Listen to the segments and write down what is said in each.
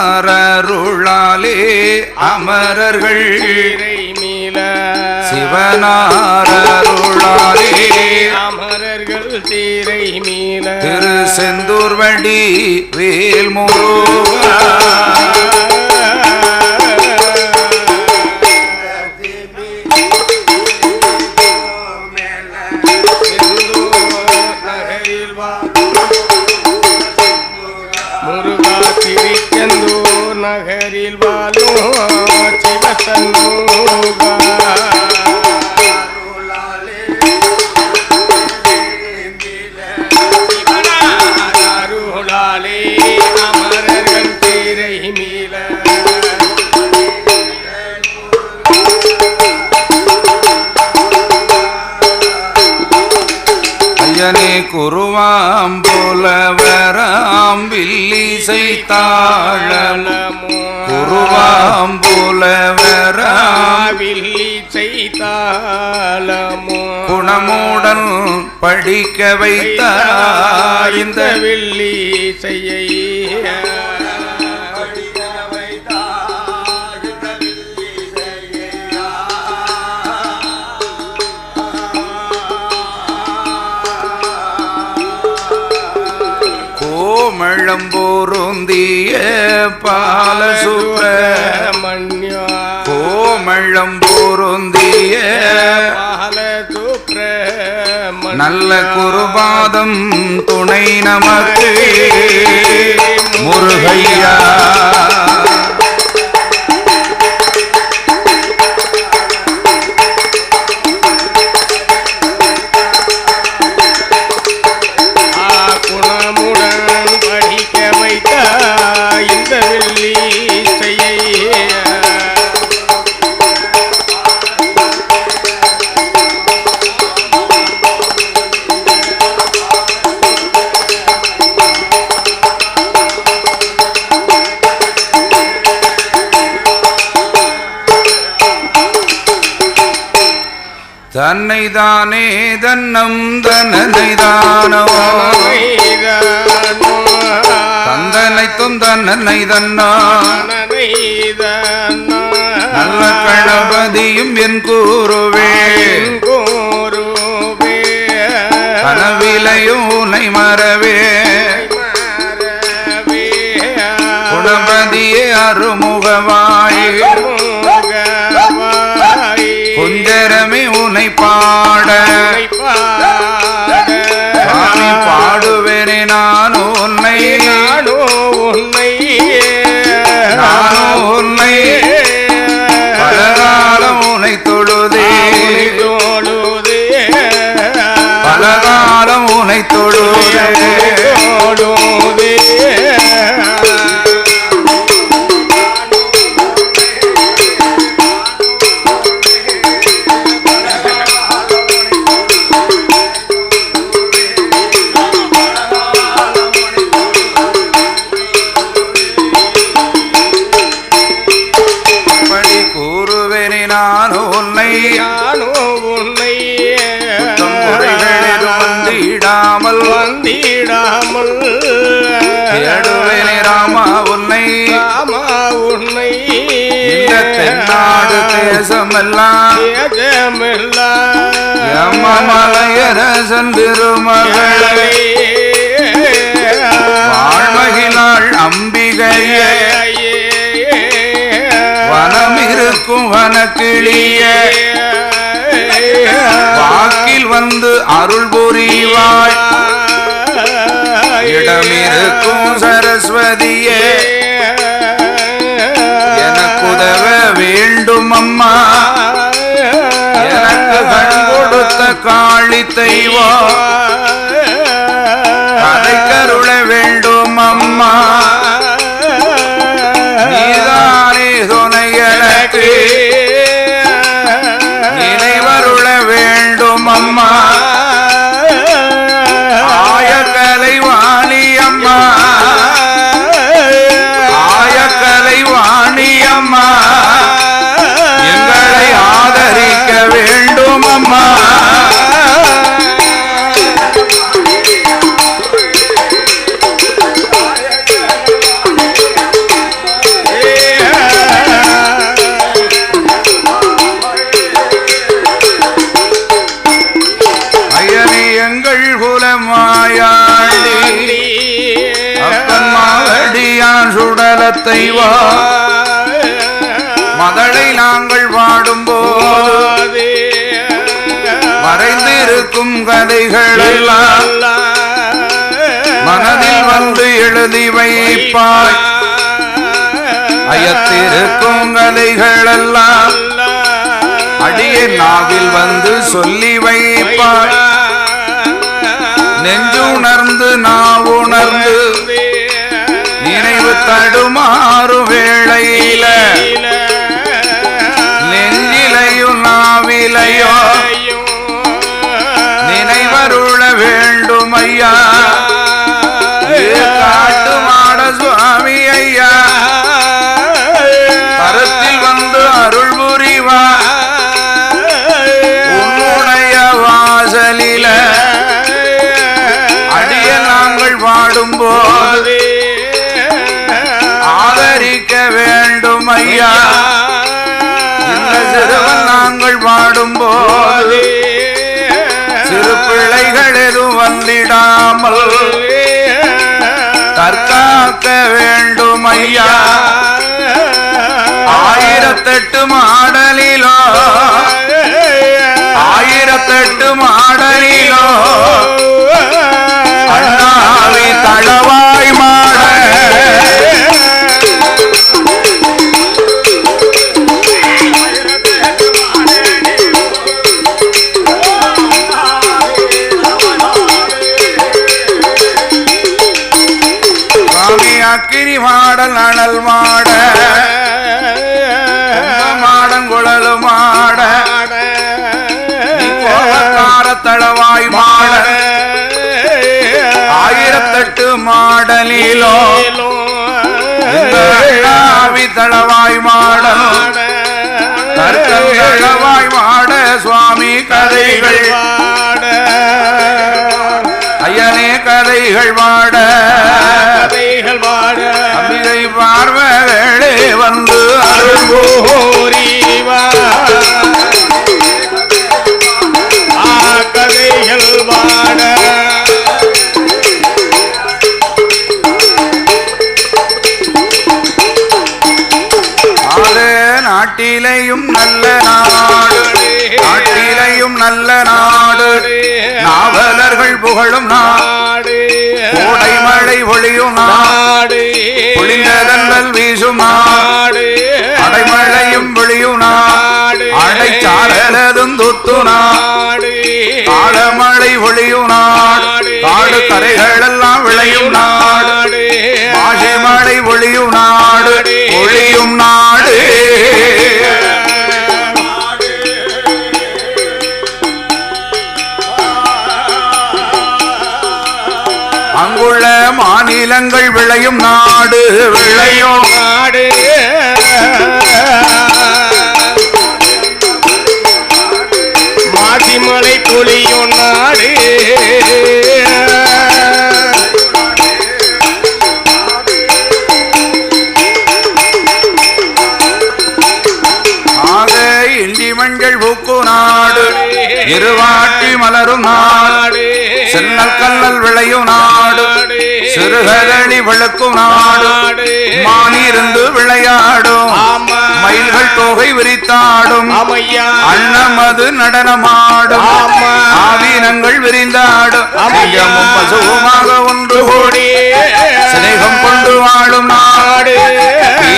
சிவனாரருளாலே அமரர்கள் மீள சிவனாரருளாலே அமரர்கள் தீரை மீள திரு செந்தூர்வடி வேல்முருகா திருச்செந்தூர் நகரில் வாழும் சிவசண்முகா அருளாலே அமரர்கள் தீரை மீள ஐயனே குருவாம்புலவராம் வில்லிசை தாழலமோ குருவாம்புலவராம் வில்லிசை தாளமோ குணமுடன் படிக்க வைத்தார் இந்த வில்லிசையை கோமளம்பொருந்திய பாலசுப்ரமண்ய கோமளம்பொருந்திய பாலசுப்ரமண்ய நல்ல குருபாதம் துணை நமக்கு முருகையா தன்னை தானே தன்னம் தன்னை தானோ தந்தனைத்தும் தன்னை தன்னா நல்ல கணபதியும் என் கூறுவே கனவிலையும் உன்னை மறவே குணபதியே அருமுகவாய் கொஞ்சரமே உன்னை பாட சாமி பாடுவேனே நானோ உன்னை பலகாலம் உன்னை தொழுதே பலகாலம் உன்னை தொழுதே வந்திடாமல் தேடுவேனே ராமா உன்னை இந்த தென்னாடு தேசமெல்லாம் மலையரசன் திருமகளை வாழ்மகிழாள் அம்பிகையே வனமிருக்கும் வனக்கிளிய வாக்கில் வந்து அருள் புரிவாய் இடமிருக்கும் சரஸ்வதியே எனக்கு உதவ வேண்டும் அம்மா எனக்கு கண் கொடுத்த காளி தெய்வம் அதை கருள வேண்டும் அம்மா நீதானே துணை எனக்கு நினைவருள வேண்டும் அம்மா ஆயக்கலைவாணி அம்மா ஆயக்கலைவாணி அம்மா எங்களை ஆதரிக்க வேண்டும் அம்மா தெய்வா மதளை நாங்கள் பாடும்போது மறைந்திருக்கும் கதைகள் எல்லாம் மனதில் வந்து எழுதி வைப்பாய். அயத்திருக்கும் கதைகள் எல்லாம் அடியே நாவில் வந்து சொல்லி வைப்பாய். நெஞ்சுணர்ந்து நாவுணர்ந்து நினைவு தடுமாறு வேளையில நெஞ்சிலையோ நாவிலையோ நினைவருள வேண்டும் ஐயா. காட்டு மாட சுவாமி ஐயா கருத்தில் வந்து அருள் புரிவா. உன்னுடைய வாசலில அடிய நாங்கள் பாடும்போது ஆதரிக்க வேண்டும் ஐயா. இந்த சிறுவன் நாங்கள் பாடும்போது சிறு பிள்ளைகள் எதுவும் வந்திடாமல் தற்காக்க வேண்டும் ஐயா. 1008 மாடலிலோ 1008 மாடலிலோ அண்ணாவி தளவாய் மாட அக்கினி மாடல் அனல் மாட மாடங்குழலு மாட கோபக்கார தளவாய் மாட 1008 மாடலிலோ தளவாய் மாடல் தளவாய் மாட சுவாமி கதைகள் ஐயனே கதைகள் பாட அம்பிகை பார்வகளே வந்து அருள்வோரிவா. கதைகள் பாட நாட்டிலையும் நல்ல நாடு நாட்டிலையும் நல்ல நாடு நாவலர்கள் புகழும் நாடு கோடை மழை ஒளியும் நாடு பொழிந்ததல் வீசும் நாடு அடைமழையும் பொழியும் நாடு அடைச்சாரலதும் துத்து நாடு காலமழை ஒளியும் நாடு காடு கரைகள் எல்லாம் விளையும் நாடு மாசி மழை ஒளியும் நாடு ஒளியும் நாடு. அங்குள்ள மாநிலங்கள் விளையும் நாடு விளையும் நாடு மாசிமலை பொழியும் நாடு மஞ்சள் பூக்கு நாடு இருவாட்டி மலரும் நாடு சென்னல் கல்லல் விளையும் நாடு சிறுகதளி விளக்கும் நாடு மானிருந்து விளையாடும் மயில்கள் தொகை விரித்தாடும் அன்னமது நடனமாடும் ஆவீனங்கள் விரிந்தாடும் பசுவுமாக ஒன்று கூடி சிநேகம் கொண்டு வாழும் நாடு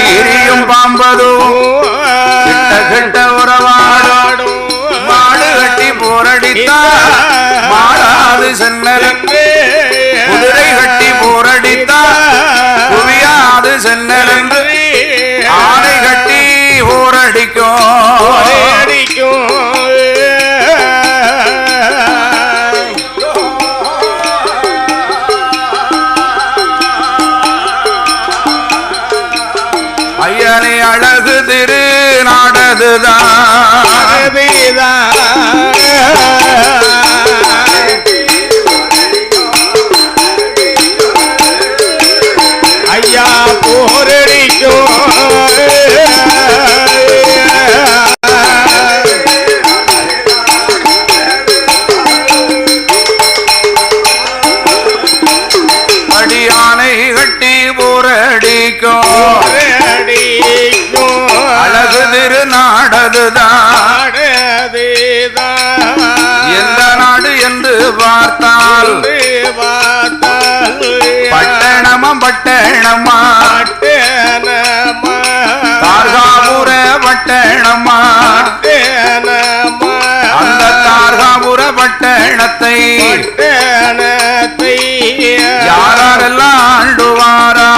ஈரியும் பாம்பதும் கிட்ட கிட்ட உறவாடும் மாடு கட்டி போரடித்தா மாடாது சென்னலென்று குதிரை கட்டி போரடித்தா குவியாது சென்னலென்று ஆனை கட்டி போரடிக்கும் ஐயனை அழகு திரு நாடதுதான் ஐயா போரடிக்கும் அடியானை கட்டி போர ஊரடிக்கும் அழகு திருநாடதுதான் எந்த நாடு என்று பார்த்தால் பட்டணமா பட்டணமா தார்காபுர பட்டணமா அந்த தார்காபுர பட்டணத்தை யாரெல்லாம் ஆண்டுவாரா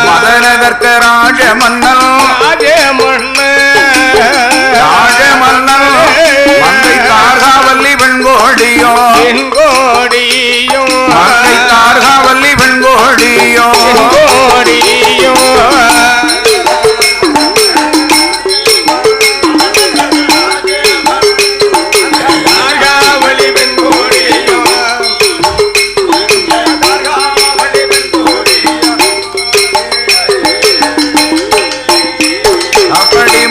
மதனதற்க ராஜமன்னன் ராஜமன்னன் மங்கை தார்காவல்லி வெண்கோடியோ மங்கை தார்காவல்லி வெண்கோடியோ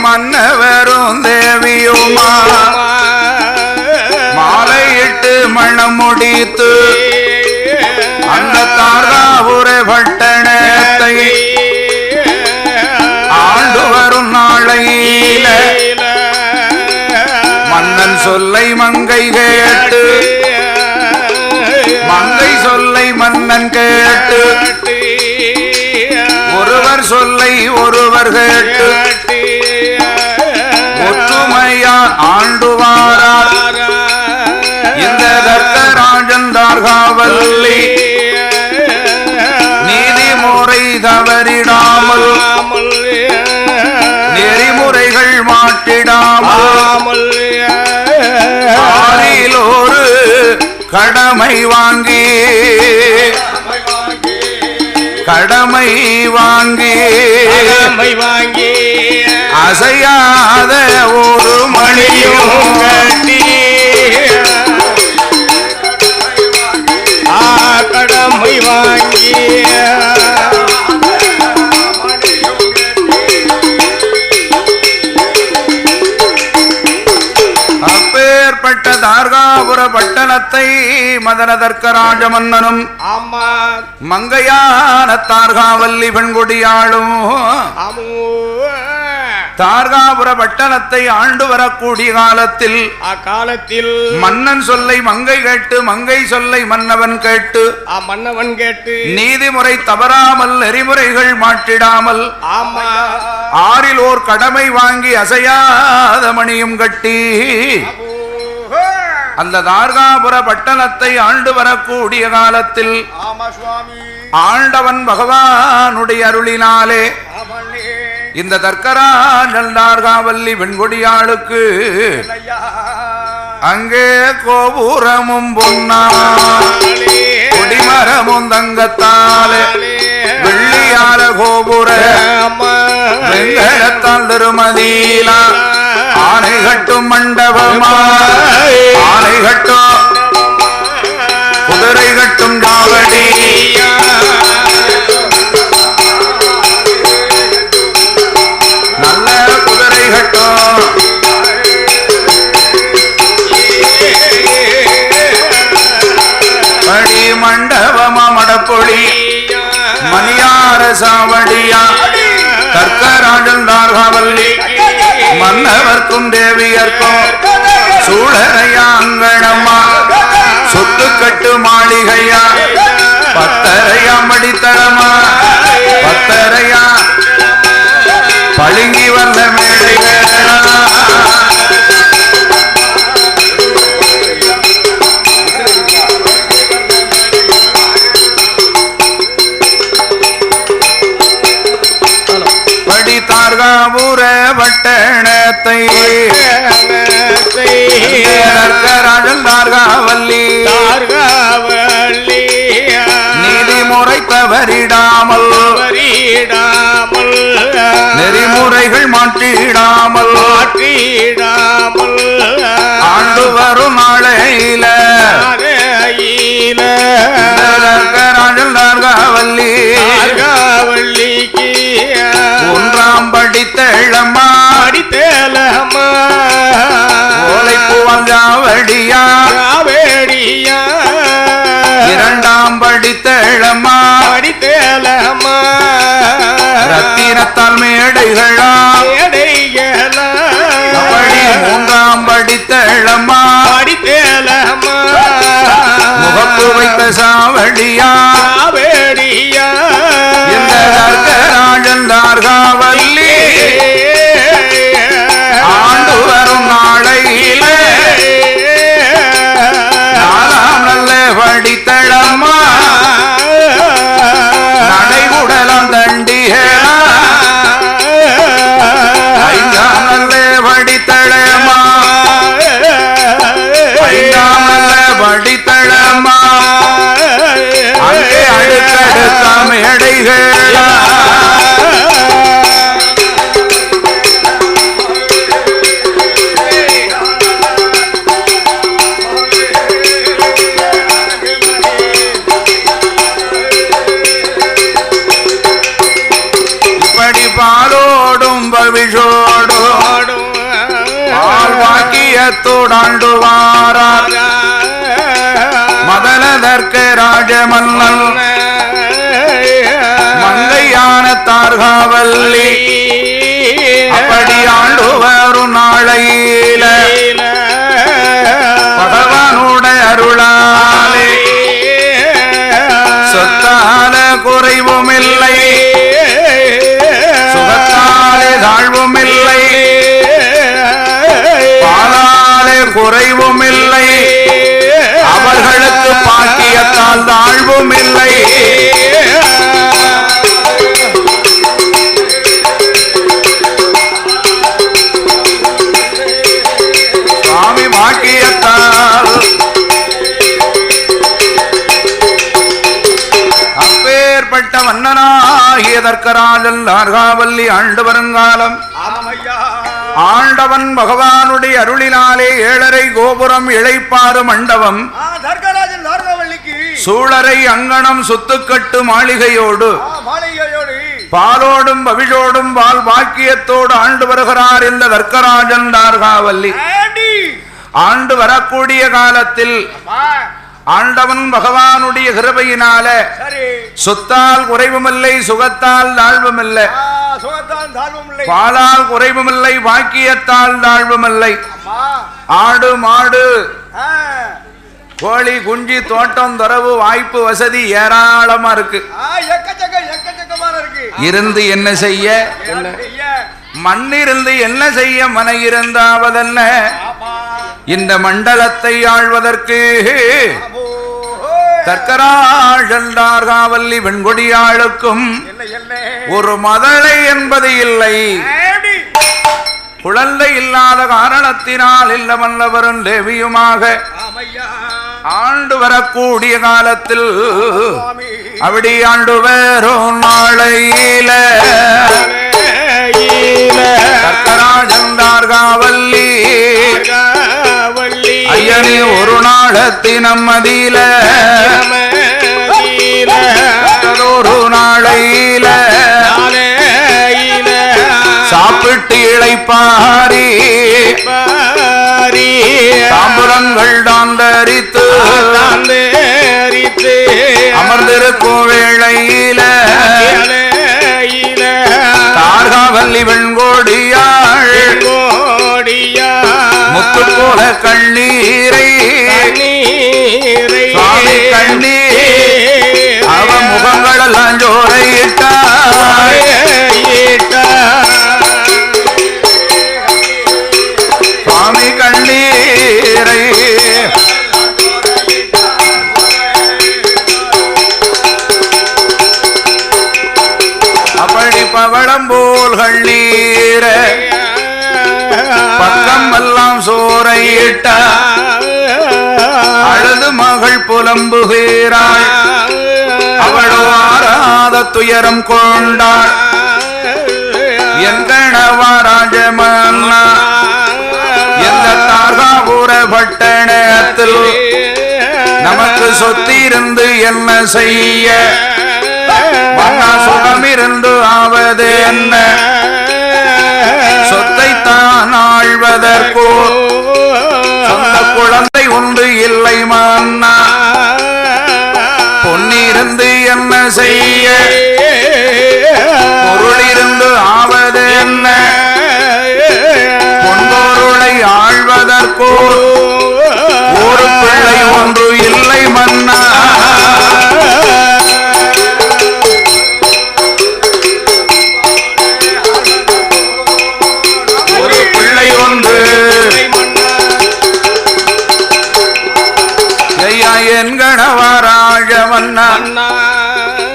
மன்னவரும் தேவியுமா மாலையிட்டு மணம் முடித்து அந்த தார்காபுர பட்டணத்தை ஆண்டு வரும் நாளையில மன்னன் சொல்லை மங்கை கேட்டு மங்கை சொல்லை மன்னன் கேட்டு ஒருவர் சொல்லை ஒருவர் கேட்டு ஒற்றுமையா ஆண்டுவாரார் இந்த தர்க்கராஜன் தார்காவல்லி நீதிமுறை தவறிடாமல் நெறிமுறைகள் மாற்றிடாமல் ஆறில் ஒரு கடமை வாங்கி அசையாத ஒரு மணியும் கட்டி கடமை வாங்கி அப்பேற்பட்ட தார்காபுர பட்டணத்தை மதனதர்க்க ராஜமன்னனும் மங்கையான தார்காவல்லி பெண்கொடியாளும் தார்காபுர பட்டணத்தை ஆண்டு வரக்கூடிய காலத்தில் மன்னன் சொல்லை மங்கை கேட்டு மங்கை சொல்லை மன்னவன் கேட்டு நீதிமுறை தவறாமல் நெறிமுறைகள் மாற்றிடாமல் ஆறில் ஓர் கடமை வாங்கி அசையாத மணியும் கட்டி அந்த தார்காபுர பட்டணத்தை ஆண்டு வரக்கூடிய காலத்தில் ஆண்டவன் பகவானுடைய அருளினாலே இந்த தர்க்கராஜன் தார்காவல்லி வெண்கொடியாளுக்கு அங்கே கோபுரமும் பொன்னா கொடிமரமும் தங்கத்தாலே வெள்ளியால கோபுர வெங்கடத்தால் திருமதியிலா ஆனை கட்டும் மண்டபமா ஆனை கட்டும் குதிரை கட்டும் காவடி நல்ல குதிரை கட்டும் படி மண்டபமா மடப்பொழி மணியார சாவடியா தர்க்கராஜன் தார்காவல்லி மன்னவர்க்கும் தேவியர்க்கும் சூழரையா அங்கணமா சொத்து கட்டு மாளிகையா பத்தரையா மடித்தளமா பத்தரையா பழுங்கி வந்த மேடைகளா தார்காபுர பட்டணத்தை தர்க்கராஜன் தார்காவல்லி நீதிமுறை தவறிடாமல் நெறிமுறைகள் மாற்றிடாமல் ஆண்டு வரும் நாளையில தர்க்கராஜன் தார்காவல்லிக்கு ஒன்றாம் படித்தேளம்மா ஓலைப்பூவங்காவடியா இரண்டாம் படித்தேளம்மா வாக்கியத்தோடாண்டுவாரார் மதலதற்கு ராஜமன்னன் மங்கையான தார்காவல்லி அப்படி ஆண்டுவரு நாளையில பகவானுடைய அருளாலே சொத்தால குறைவும் இல்லை சுகத்தாலே தாழ்வும் இல்லை பாலாலே குறைவும் இல்லை அவர்களுக்கு பாக்கியத்தால் தாழ்வும் இல்லை சுவாமி பாக்கியத்தால் அப்பேற்பட்ட மன்னனாகிய தர்க்கராஜன் தார்காவல்லி ஆண்டு வருங்காலம் ஆண்டவன் பகவானுடைய அருளினாலே 7.5 கோபுரம் இளைப்பாறு மண்டபம் சூழரை அங்கணம் சுத்துக்கட்டு மாளிகையோடு பாலோடும் பவிழோடும் பால் பாக்கியத்தோடு ஆண்டு வருகிறார் இந்த தர்க்கராஜன் தார்காவல்லி ஆண்டு வரக்கூடிய காலத்தில் ஆண்டவன் பகவானுடைய கிருபையினால சொத்தால் குறைவுமில்லை சுகத்தால் தாழ்வுமில்லை பாலால் குறைவுமில்லை பாக்கியத்தால் தாழ்வுமில்லை ஆடு மாடு கோழி குஞ்சி தோட்டம் துறவு வாய்ப்பு வசதி ஏராளமா இருக்கு இருந்து என்ன செய்ய மண்ணிருந்து என்ன செய்ய மன இருந்தாவதென்ன இந்த மண்டலத்தை ஆழ்வதற்கு தர்க்கராஜன் தார்காவல்லி வெண்கொடியாளுக்கும் ஒரு மதலை என்பது இல்லை குழந்தை இல்லாத காரணத்தினால் இல்லவல்லவரும் தேவியுமாக ஆண்டு வரக்கூடிய காலத்தில் அப்படி ஆண்டு வரும் நாளையில தர்க்கராஜன் தார்காவல்லி ஐயனே ஒரு நாளத்தினம் மதியில ஒரு நாளையில சாப்பிட்டு இளைப்பாரி தாம்புரங்கள் தாந்தரித்து அமர்ந்திருக்கும் வேளையில தார்காவல்லி வெண்கோடியாள் முத்து போல கண்ணீரை சுவாமி கண்ணீர் அவ முகங்களெல்லாம் ஜோரையிட்டாள் சுவாமி கண்ணீரை அப்படி பவளம் போல் கண்ணீர பக்கம் எல்லாம் சோரையிட்ட அழுது மகள் புலம்புகிறாள் அவளோ ஆராத துயரம் கொண்டாள் என் கணவா ராஜமன்னா எந்த தார்காபுர பட்டணத்தில் நமக்கு சொத்திருந்து என்ன செய்ய மன்னா சுகமிருந்து ஆவது என்ன சொத்தை தான் ஆழ்வதற்கோ சொந்த குழந்தை உண்டு இல்லை மன்னா பொன்னிருந்து என்ன செய்ய பொருளிருந்து ஆவது என்ன பொன்பொருளை ஆழ்வதற்கோ ஒரு பிள்ளை ஒன்று இல்லை மன்னா ஒரு பிள்ளை ஒன்று ஐயா என் கணவராஜவண்ணா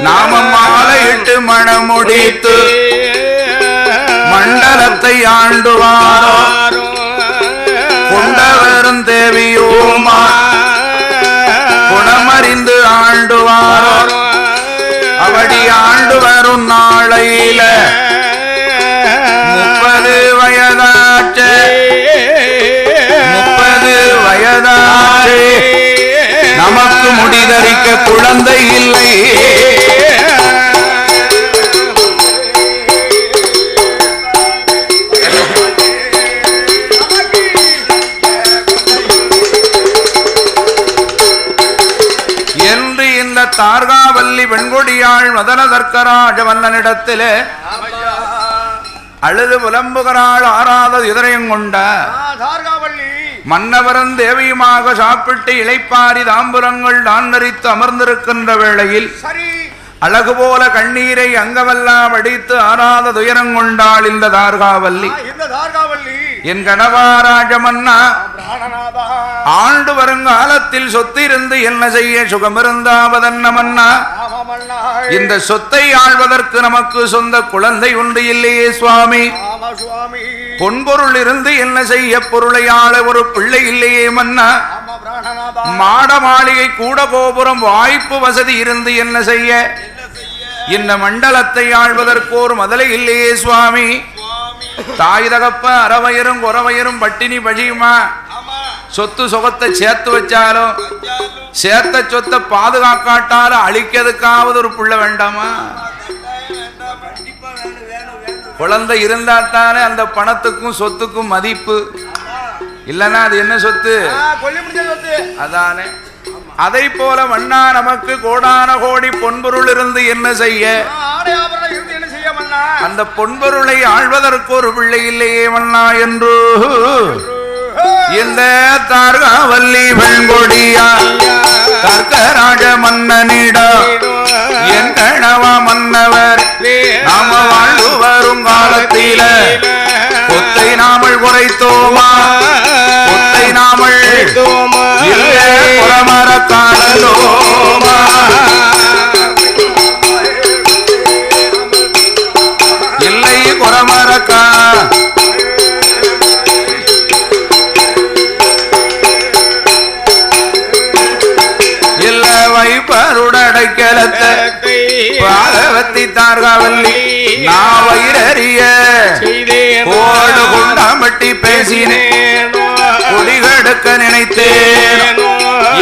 நாம மாலையிட்டு மணமுடித்து மண்டலத்தை ஆண்டுவாரோ கொண்டவரும் தேவியோமா குணமறிந்து ஆண்டுவாரோ அவடி ஆண்டு வரும் நாளையில 30 வயதாச்சு 30 வயதாச்சு நமக்கு முடிதறிக்க குழந்தை இல்லை தர்க்கராஜ மன்னனிடத்திலே அழுது புலம்புகிறாள் ஆறாத இதயம் கொண்ட மன்னவரன் தேவியுமாக சாப்பிட்டு இளைப்பாரி தாம்புரங்கள் நான் நரித்து அமர்ந்திருக்கின்ற வேளையில் அழகு போல கண்ணீரை அங்கவெல்லாம் அடித்து ஆறாத துயரம் கொண்டாள் இந்த தார்காவல்லி. என் கணவாராஜ மன்னா, ஆண்டு வருங்காலத்தில் சொத்து இருந்து என்ன செய்ய சுகமிருந்தாவதன்ன மன்னா, இந்த சொத்தை ஆள்வதற்கு நமக்கு சொந்த குழந்தை உண்டு இல்லையே சுவாமி. பொன்பொருள் இருந்து என்ன செய்ய பொருளை ஆள ஒரு பிள்ளை இல்லையே மன்னா. மாட மாளிகை கூட கோபுரம் வாய்ப்பு வசதி இருந்து என்ன செய்ய இந்த மண்டலத்தை ஆள்வதற்கு ஒரு மதலை இல்லையே சுவாமி. தாய் தகப்ப அறவயரும் குறவயரும் பட்டினி பழியுமா? சொத்து சுகத்தை சேர்த்து வச்சாலும் சேர்த்த சொத்தை பாதுகாக்காட்டாலும் அழிக்கிறதுக்காவது ஒரு புள்ள வேண்டாமா? குழந்தை இருந்தாத்தானே அந்த பணத்துக்கும் சொத்துக்கும் மதிப்பு. இல்லன்னா அது என்ன சொத்து? அதானே. அதை போல மன்னா நமக்கு கோடான கோடி பொன்பொருள் இருந்து என்ன செய்ய அந்த பொன்பொருளை ஆழ்வதற்கு ஒரு பிள்ளை இல்லையே மன்னா என்று இந்த தார்காவல்லி வெண்கொடியா தர்க்கராஜ மன்னனிடம் என் கணவா மன்னவர் நாம வாழ்ந்து வரும் காலத்தில கொத்தை நாமல் குறைத்தோமா? கொத்தை நாமல் புறமர காணலோமா? இல்லை குறமரக்கா இல்ல வைப்பருடைக்கலத்தை பாதவத்தி தார்காவல்லி நான் வயிறறிய கோடு கொண்டாம்பட்டி பேசினேன். குடிகெடுக்க நினைத்தேன்.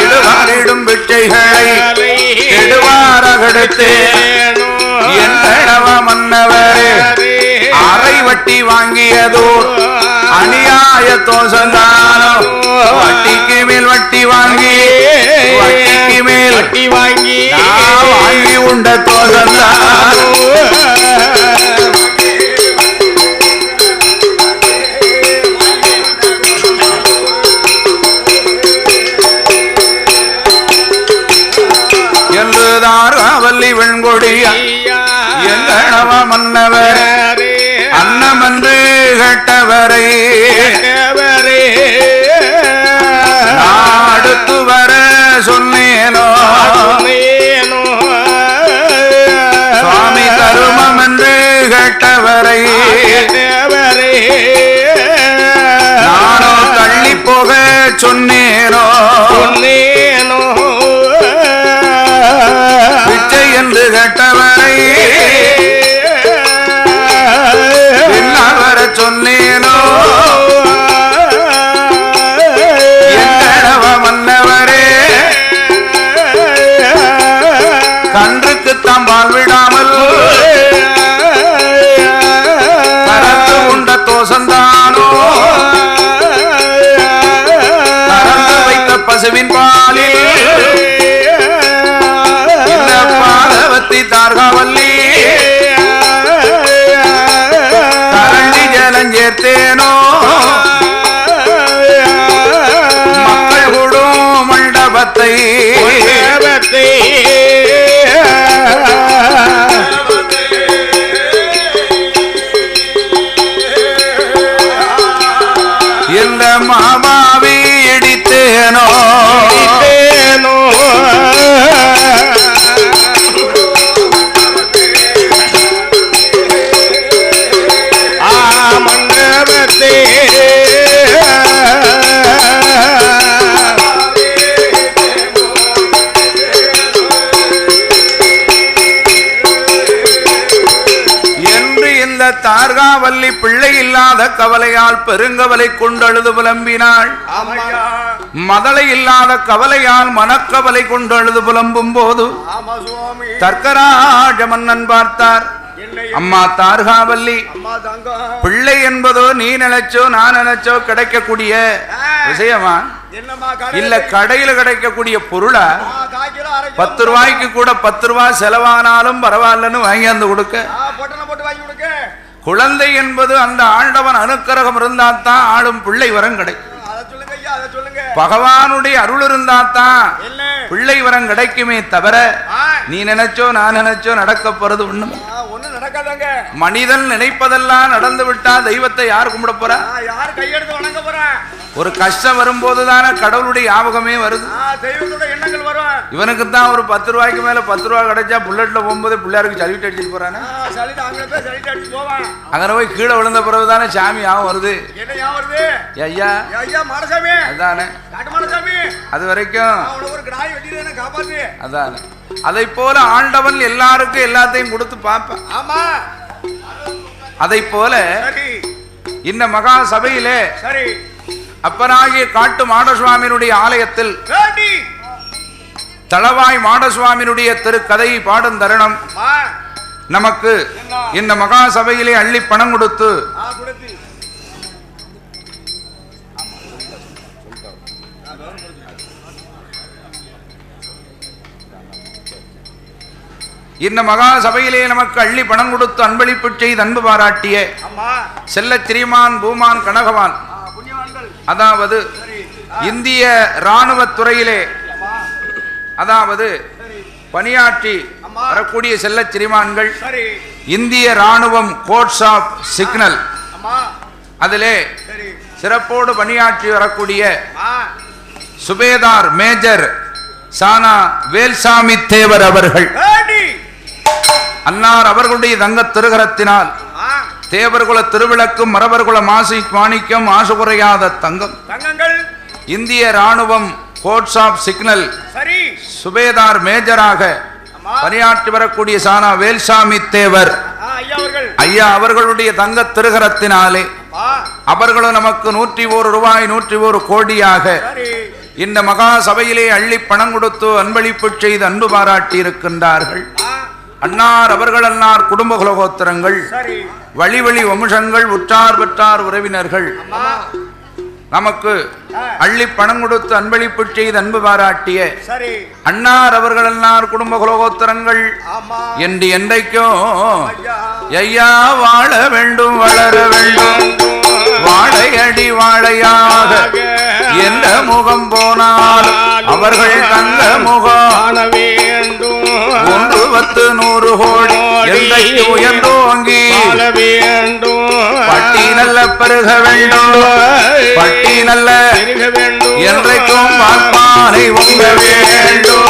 இடுகாரிடும் பிச்சைகளை கெடுவாரகெடுத்தேன். என் கணவ மன்னவரே அரை வட்டி வாங்கியதோ அநியாய தோசந்தானோ? வட்டிக்கு மேல் வட்டி வாங்கி வட்டிக்கு மேல் வட்டி வாங்கி வாங்கி உண்ட தோசந்தானோ? என்று தார்காவல்லி வெண்கொடியா என் கணவ மன்னவர் அன்னமன்று கேட்டவரை அடுத்து வர சொன்னேனோ? சுவாமி தருமம் என்று கேட்டவரை நானோ தள்ளி போக சொன்னேனோ? பிச்சை என்று கேட்டவரை பின்னால் வர சொன்னேனோ? என் கணவ மன்னவரே கன்றுக்கு தாம்பால் விடாமல் கறந்து உண்ட தோசந்தானோ? கறந்து வைத்த பசுவின் பாலில் இந்த பாதவத்தி தார்காவல்லி கரண்டி ஜலஞ்சேர்த்தேனோ? மக்கள் கூடும் மண்டபத்தை இந்த மாமாவி இடித்தேனோ? தார்காவல்லி பிள்ளை இல்லாத கவலையால் பெருங்கவலை கொண்டழுது புலம்பினாள். மதலை இல்லாத கவலையால் மனக்கவலை கொண்டழுது புலம்பும் போது தர்க்கராஜ மன்னன் பார்த்தார். அம்மா தார்காவல்லி. அம்மா தங்கம். பிள்ளை என்பதோ நீ நினைச்சோ நான் நினைச்சோ கிடைக்கக்கூடிய விஷயமா இல்ல கடையில கிடைக்கக்கூடிய பொருளா? 10 ரூபாய்க்கு கூட 10 ரூபாய் செலவானாலும் பரவாயில்லன்னு வாங்கியாந்து கொடுக்க. குழந்தை என்பது அந்த ஆண்டவன் அனுக்கிரகம் இருந்தாத்தான் ஆளும் பிள்ளை வரம் கிடைக்கும். பகவானுடைய அருள் இருந்தாத்தான் பிள்ளை வரம் கிடைக்குமே தவிர நீ நினைச்சோ நான் நினைச்சோ நடக்க போறது ஒண்ணும் நடக்காதங்க. மனிதன் நினைப்பதெல்லாம் நடந்து விட்டா தெய்வத்தை யார் கும்பிட போற? யார் கையெடுத்து வணங்க போற? ஒரு கஷ்டம் வரும்போதுதானே கடவுளுடைய ஞாபகமே வருது. தெய்வத்தோட எண்ணங்கள் வரும். இவனுக்கு தான் ஒரு 10 ரூபாய்க்கு மேல 10 ரூபாய் கிடைச்சா புல்லட்ல போகும்போது பிள்ளையாருக்கு சலிட்டு அடிச்சுட்டு போறானே. அங்கே போய் கீழே விழுந்த பிறகுதானே சாமி ஞாபகம் வருது. என்ன ஞாபகம் வருது? ஐயா ஐயா மாடசாமி அதானே. அது வரைக்கும் அதானே. அதை போல ஆண்டவன் எல்லாருக்கும் எல்லாத்தையும் கொடுத்து பார்ப்பான். ஆமா. அதை போல இந்த மகா சபையிலே அப்பனாகிய காட்டு மாடசுவாமியினுடைய ஆலயத்தில் தளவாய் மாடசுவாமியினுடைய திருக்கதையை பாடும் தருணம் நமக்கு இந்த மகா சபையிலே அள்ளி பணம் கொடுத்து இந்த மகா சபையிலே நமக்கு அள்ளி பணம் கொடுத்து அன்பளிப்பு செய்து அன்பு பாராட்டிய செல்ல திரிமான் பூமான் கனகவான், அதாவது இந்திய இராணுவ துறையிலே அதாவது பணியாற்றி வரக்கூடிய செல்ல சிறிமான்கள், இந்திய ராணுவம் கோட்ஸ் ஆஃப் சிக்னல் அதிலே சிறப்போடு பணியாற்றி வரக்கூடிய சுபேதார் மேஜர் சானா வேல்சாமி தேவர் அவர்கள், அன்னார் அவர்களுடைய தங்க திருகரத்தினால் தேவர்குல திருவிளக்கும் மரபர்குல மாசி மாணிக்கம் ஆசு குறையாத தங்கம் இந்திய ராணுவம் கோட்ஸ் ஆஃப் சிக்னல் சுபேதார் மேஜராக பணியாற்றி வரக்கூடிய சானா வேல்சாமி தேவர் ஐயா அவர்களுடைய தங்க திருகரத்தினாலே அவர்களும் நமக்கு 101 ரூபாய் 101 கோடியாக இந்த மகா சபையிலே அள்ளி பணம் கொடுத்து அன்பளிப்பு செய்து அன்பு பாராட்டி இருக்கின்றார்கள். அன்னார் அவர்கள் அன்னார் குடும்ப குலகோத்திரங்கள் வழி வழி வம்சங்கள் உற்றார் பெற்றார் உறவினர்கள் நமக்கு அள்ளி பணம் கொடுத்து அன்பளிப்பு செய்து அன்பு பாராட்டிய அன்னார் அவர்கள் அன்னார் குடும்ப குலகோத்திரங்கள் என்று என்றைக்கும் ஐயா வாழ வேண்டும் வளர வேண்டும் வாழையடி வாழையாக எந்த முகம் போனால் அவர்கள் தங்க முகம் வேண்டும் 1 10 100 கோடி எல்லை உயர்ந்தோங்கி பட்டி நல்ல பெருக வேண்டும் பட்டி நல்ல என்றைக்கும் பார்ப்பானை உங்க வேண்டும்.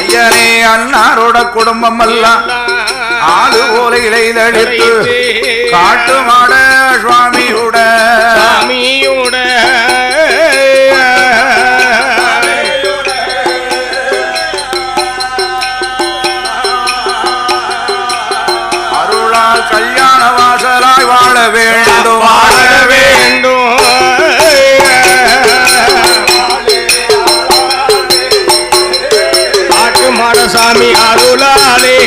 ஐயனே அன்னாரோட குடும்பம் எல்லாம் ஆளு போல இலைதடித்து காட்டு மாட சுவாமியோட அருளால் கல்யாண வாசலாய் வாழ வேண்டும் வாழ வேண்டும். காட்டு மாடசாமி அருளாலே